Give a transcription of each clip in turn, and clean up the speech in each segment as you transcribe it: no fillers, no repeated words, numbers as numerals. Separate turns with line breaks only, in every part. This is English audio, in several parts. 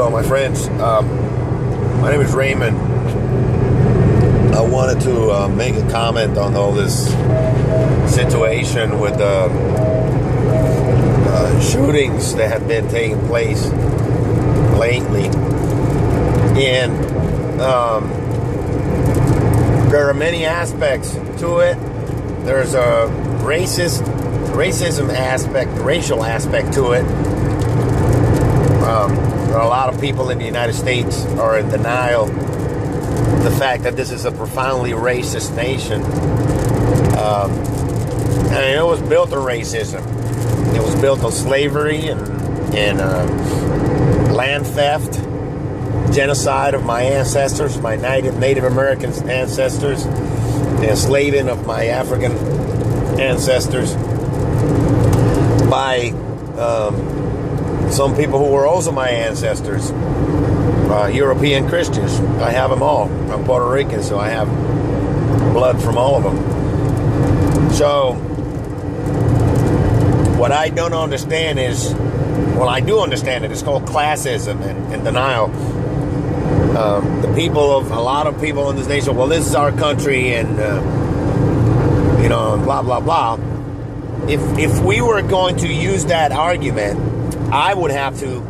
Hello, my friends. My name is Raymond. I wanted to make a comment on all this situation with the shootings that have been taking place lately. And there are many aspects to it. There's a racism aspect, racial aspect to it. There are a lot of people in the United States are in denial the fact that this is a profoundly racist nation. And it was built on racism. It was built on slavery and land theft, genocide of my ancestors, my Native American ancestors, the enslaving of my African ancestors by some people who were also my ancestors, European Christians. I have them all. I'm Puerto Rican, so I have blood from all of them. So, what I don't understand is, well, I do understand it. It's called classism and denial. A lot of people in this nation, well, this is our country, and blah blah blah. If we were going to use that argument, I would have to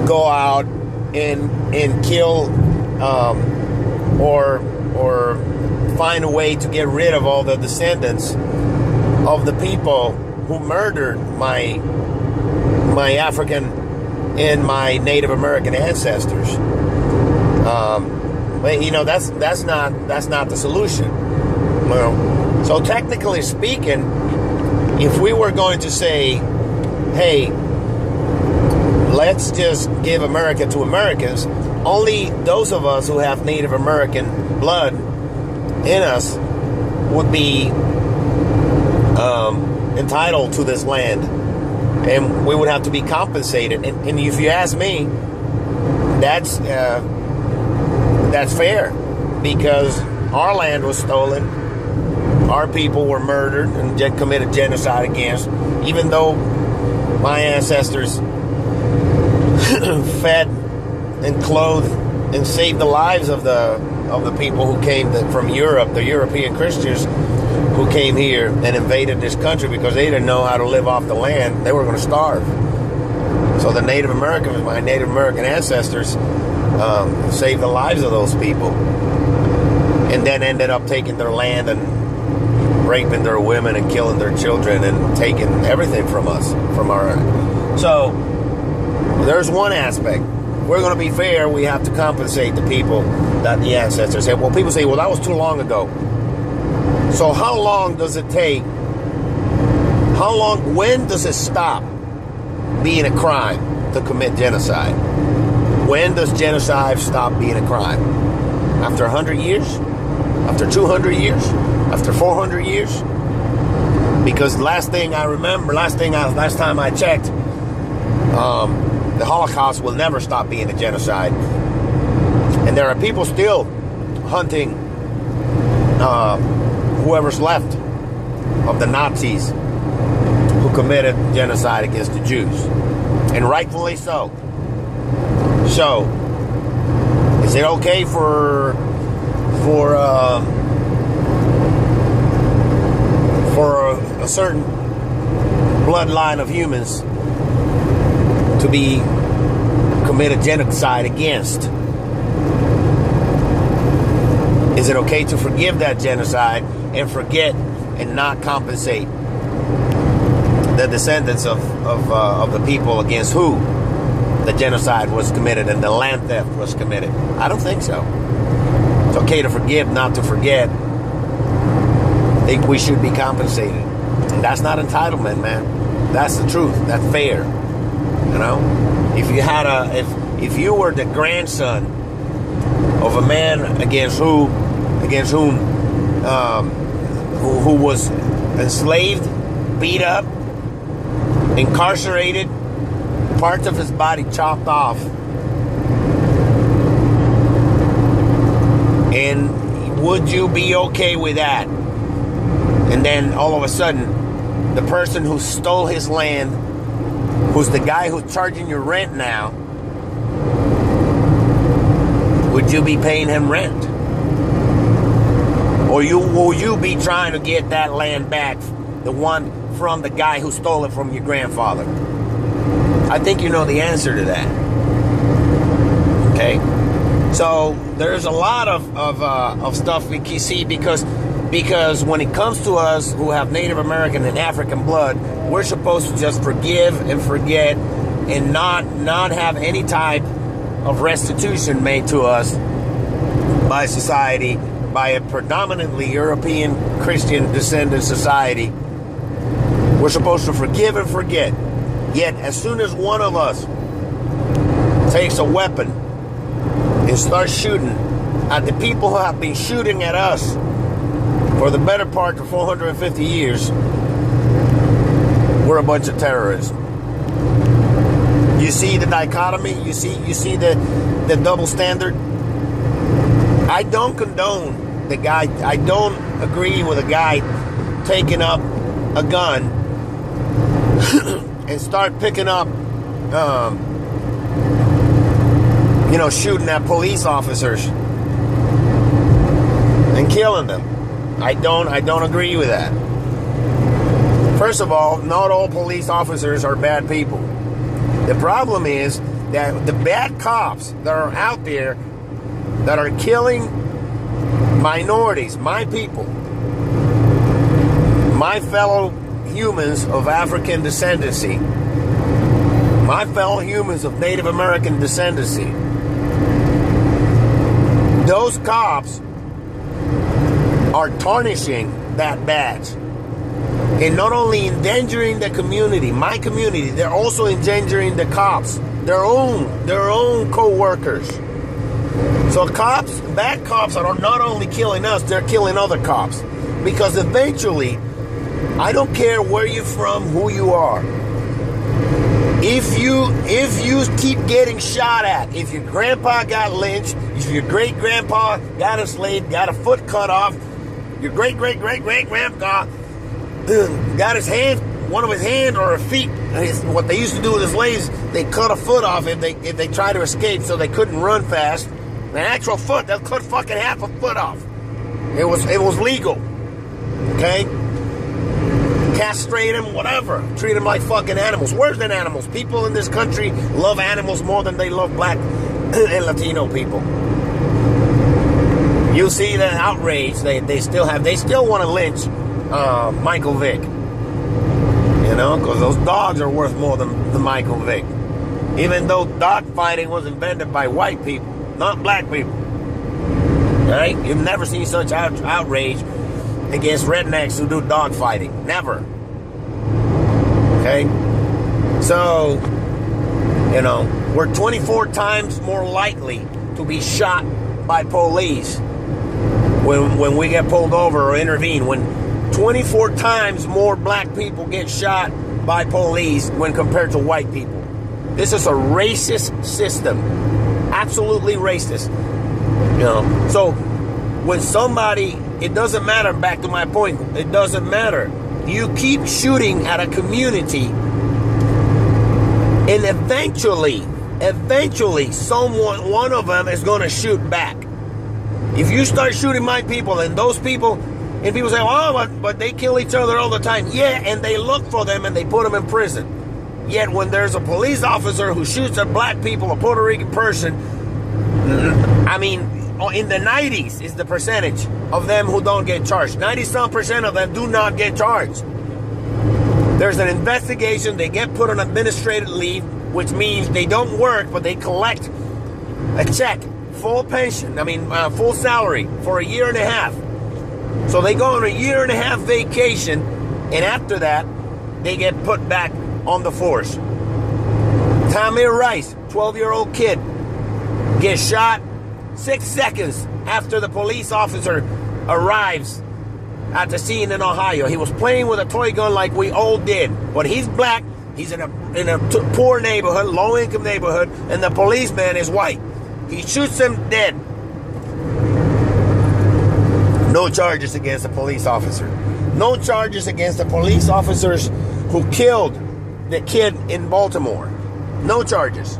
go out and kill or find a way to get rid of all the descendants of the people who murdered my African and my Native American ancestors. But that's not the solution. Well, so technically speaking, if we were going to say, hey, let's just give America to Americans, only those of us who have Native American blood in us would be entitled to this land, and we would have to be compensated. And if you ask me, that's fair, because our land was stolen, our people were murdered and committed genocide against, even though my ancestors fed and clothed and saved the lives of the people who came from Europe, the European Christians who came here and invaded this country because they didn't know how to live off the land. They were going to starve. So the Native Americans, my Native American ancestors, saved the lives of those people, and then ended up taking their land and raping their women and killing their children and taking everything from us, from our. So there's one aspect. We're going to be fair. We have to compensate the people that the ancestors said. Well, people say, well, that was too long ago. So how long does it take? When does it stop being a crime to commit genocide? When does genocide stop being a crime? After 100 years? After 200 years? After 400 years? Because last time I checked, the Holocaust will never stop being a genocide. And there are people still hunting whoever's left of the Nazis who committed genocide against the Jews. And rightfully so. So, is it okay for a certain bloodline of humans to be committed genocide against? Is it okay to forgive that genocide and forget and not compensate the descendants of the people against who the genocide was committed and the land theft was committed? I don't think so. It's okay to forgive, not to forget. I think we should be compensated. And that's not entitlement, man. That's the truth. That's fair. If you were the grandson of a man against whom who was enslaved, beat up, incarcerated, parts of his body chopped off, and would you be okay with that? And then all of a sudden, the person who stole his land, who's the guy who's charging your rent now, would you be paying him rent? Or will you be trying to get that land back, the one from the guy who stole it from your grandfather? I think you know the answer to that. Okay? So there's a lot of stuff we can see because when it comes to us who have Native American and African blood, we're supposed to just forgive and forget and not have any type of restitution made to us by society, by a predominantly European Christian descendant society. We're supposed to forgive and forget. Yet as soon as one of us takes a weapon and starts shooting at the people who have been shooting at us for the better part of 450 years, we're a bunch of terrorists. You see the dichotomy? You see the double standard? I don't condone the guy. I don't agree with a guy taking up a gun and start picking up, shooting at police officers and killing them. I don't agree with that. First of all, not all police officers are bad people. The problem is that the bad cops that are out there that are killing minorities, my people, my fellow humans of African descendancy, my fellow humans of Native American descendancy, those cops are tarnishing that badge and not only endangering the community, my community, they're also endangering the cops, their own co-workers. So cops, bad cops are not only killing us, they're killing other cops. Because eventually, I don't care where you're from, who you are. If you keep getting shot at, if your grandpa got lynched, if your great-grandpa got enslaved, got a foot cut off, your great-great-great-great-grandpa got his hand, one of his hands or a feet. What they used to do with the slaves, they cut a foot off if they tried to escape, so they couldn't run fast. An actual foot, they'll cut fucking half a foot off. It was legal. Okay? Castrate them, whatever. Treat them like fucking animals. Worse than animals. People in this country love animals more than they love black and Latino people. You see the outrage they still have. They still want to lynch Michael Vick. Because those dogs are worth more than the Michael Vick. Even though dog fighting was invented by white people, not black people. Right? You've never seen such outrage against rednecks who do dog fighting. Never. Okay? So, we're 24 times more likely to be shot by police when we get pulled over or intervene. When 24 times more black people get shot by police when compared to white people. This is a racist system. Absolutely racist. So when somebody, it doesn't matter, back to my point, it doesn't matter. You keep shooting at a community and eventually one of them is going to shoot back. If you start shooting my people and those people, and people say, oh, but they kill each other all the time. Yeah, and they look for them and they put them in prison. Yet when there's a police officer who shoots at black people, a Puerto Rican person, in the 90s is the percentage of them who don't get charged. 90-some% of them do not get charged. There's an investigation, they get put on administrative leave, which means they don't work, but they collect a check, full pension, full salary for a year and a half. So they go on a year and a half vacation, and after that, they get put back on the force. Tamir Rice, 12-year-old kid, gets shot 6 seconds after the police officer arrives at the scene in Ohio. He was playing with a toy gun like we all did. But he's black, he's in a poor neighborhood, low-income neighborhood, and the policeman is white. He shoots him dead. No charges against the police officer. No charges against the police officers who killed the kid in Baltimore. No charges.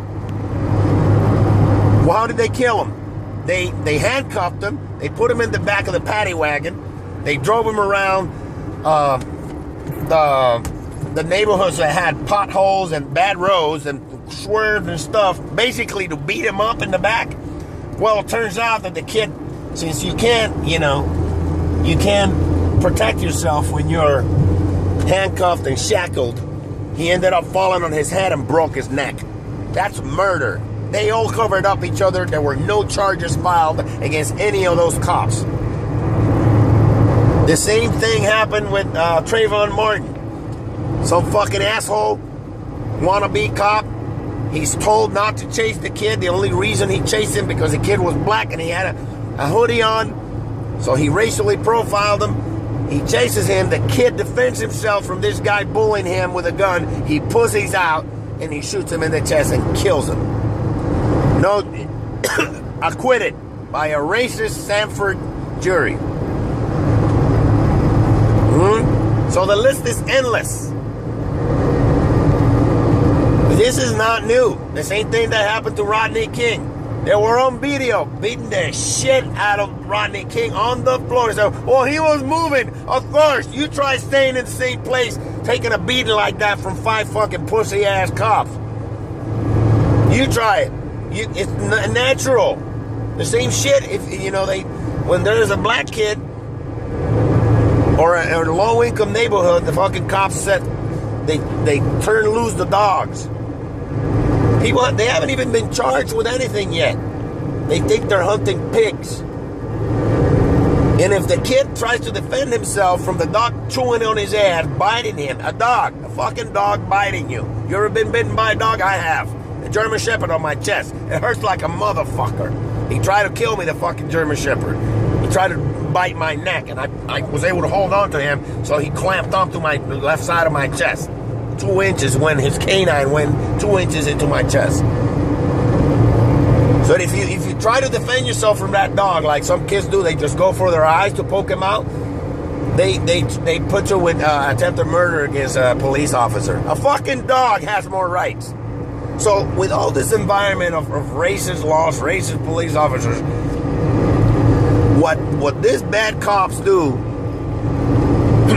Well, how did they kill him? they handcuffed him. They put him in the back of the paddy wagon. They drove him around the neighborhoods that had potholes and bad roads and swerved and stuff, basically to beat him up in the back. Well, it turns out that the kid, since you can't protect yourself when you're handcuffed and shackled, he ended up falling on his head and broke his neck. That's murder. They all covered up each other. There were no charges filed against any of those cops. The same thing happened with Trayvon Martin. Some fucking asshole, wannabe cop. He's told not to chase the kid. The only reason he chased him because the kid was black and he had a hoodie on. So he racially profiled him. He chases him. The kid defends himself from this guy bullying him with a gun. He pussies out and he shoots him in the chest and kills him. No, acquitted by a racist Sanford jury. So the list is endless. This is not new. The same thing that happened to Rodney King. They were on video beating the shit out of Rodney King on the floor. So, well, he was moving. Of course, you try staying in the same place, taking a beating like that from 5 fucking pussy ass cops. You try it. It's natural. The same shit. If when there's a black kid or a low income neighborhood, the fucking cops said they turn loose the dogs. People, they haven't even been charged with anything yet. They think they're hunting pigs. And if the kid tries to defend himself from the dog chewing on his ass, biting him, a fucking dog biting you. You ever been bitten by a dog? I have. A German Shepherd on my chest. It hurts like a motherfucker. He tried to kill me, the fucking German Shepherd. He tried to bite my neck, and I was able to hold on to him, so he clamped onto my left side of my chest. 2 inches when his canine went 2 inches into my chest. So if you try to defend yourself from that dog, like some kids do, they just go for their eyes to poke him out. They put you with attempted murder against a police officer. A fucking dog has more rights. So with all this environment of racist laws, racist police officers, what these bad cops do,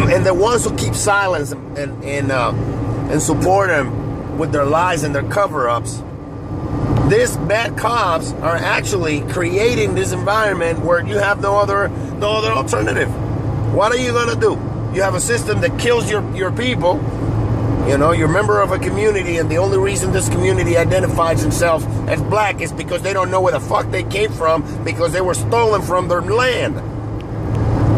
and the ones who keep silence and support them with their lies and their cover-ups, these bad cops are actually creating this environment where you have no other alternative. What are you gonna do? You have a system that kills your people. You're a member of a community, and the only reason this community identifies itself as black is because they don't know where the fuck they came from, because they were stolen from their land.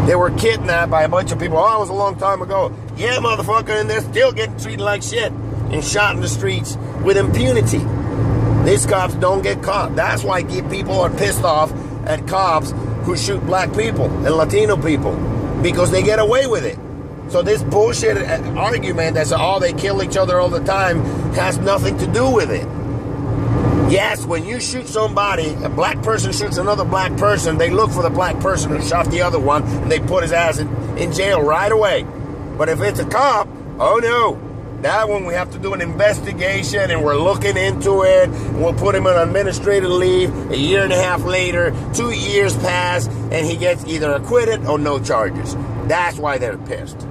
They were kidnapped by a bunch of people. Oh, it was a long time ago. Yeah, motherfucker, and they're still getting treated like shit and shot in the streets with impunity. These cops don't get caught. That's why people are pissed off at cops who shoot black people and Latino people, because they get away with it. So this bullshit argument that they kill each other all the time has nothing to do with it. Yes, when you shoot somebody, a black person shoots another black person, they look for the black person who shot the other one, and they put his ass in jail right away. But if it's a cop, oh no, that one we have to do an investigation, and we're looking into it. We'll put him on administrative leave. A year and a half later, 2 years pass, and he gets either acquitted or no charges. That's why they're pissed.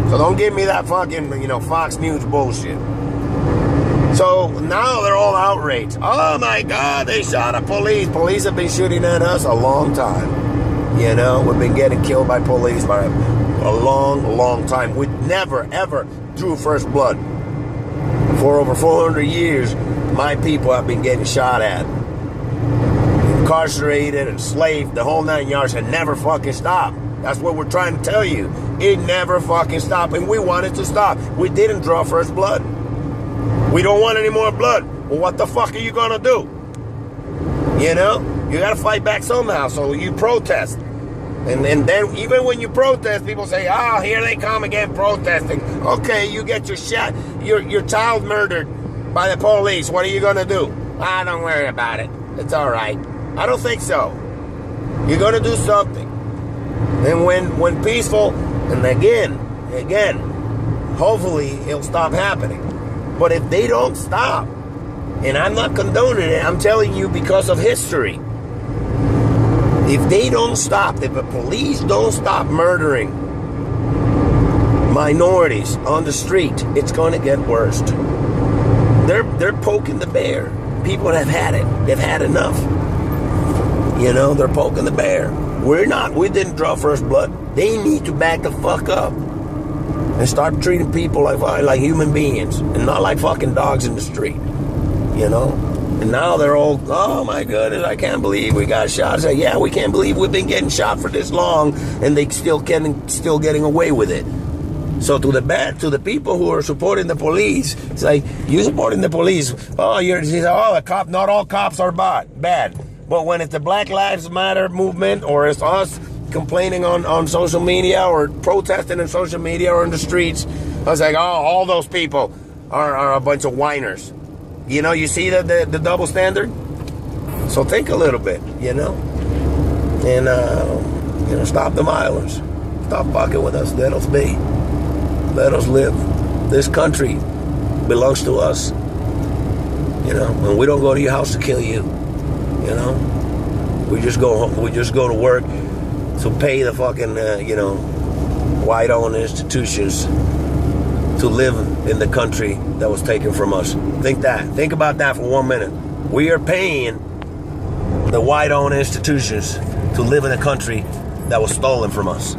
So don't give me that fucking, Fox News bullshit. So now they're all outraged. Oh my God, they shot a police. Police have been shooting at us a long time. We've been getting killed by police by a long, long time. We never, ever drew first blood. For over 400 years, my people have been getting shot at, incarcerated, enslaved, the whole 9 yards, and never fucking stopped. That's what we're trying to tell you. It never fucking stopped, and we want it to stop. We didn't draw first blood. We don't want any more blood. Well, what the fuck are you gonna do? You gotta fight back somehow, so you protest. And then even when you protest, people say, oh, here they come again protesting. Okay, you get your child murdered by the police. What are you gonna do? Don't worry about it. It's all right. I don't think so. You're gonna do something. And when peaceful, and again, hopefully it'll stop happening. But if they don't stop, and I'm not condoning it, I'm telling you because of history. If they don't stop, if the police don't stop murdering minorities on the street, it's going to get worse. They're poking the bear. People have had it. They've had enough. You know, they're poking the bear. We didn't draw first blood. They need to back the fuck up and start treating people like human beings and not like fucking dogs in the street. You know? And now they're all, oh my goodness, I can't believe we got shot. I say, yeah, we can't believe we've been getting shot for this long and they still getting away with it. So to the people who are supporting the police, it's like, you supporting the police. Oh, a cop, not all cops are bad. But when it's the Black Lives Matter movement, or it's us complaining on social media or protesting on social media or in the streets, I was like, oh, all those people are a bunch of whiners. You know, you see the double standard? So think a little bit, you know? And, stop the violence. Stop fucking with us. Let us be. Let us live. This country belongs to us. You know, and we don't go to your house to kill you. You know, we just go home. We just go to work to pay the fucking, white-owned institutions to live in the country that was taken from us. Think about that for 1 minute. We are paying the white-owned institutions to live in a country that was stolen from us.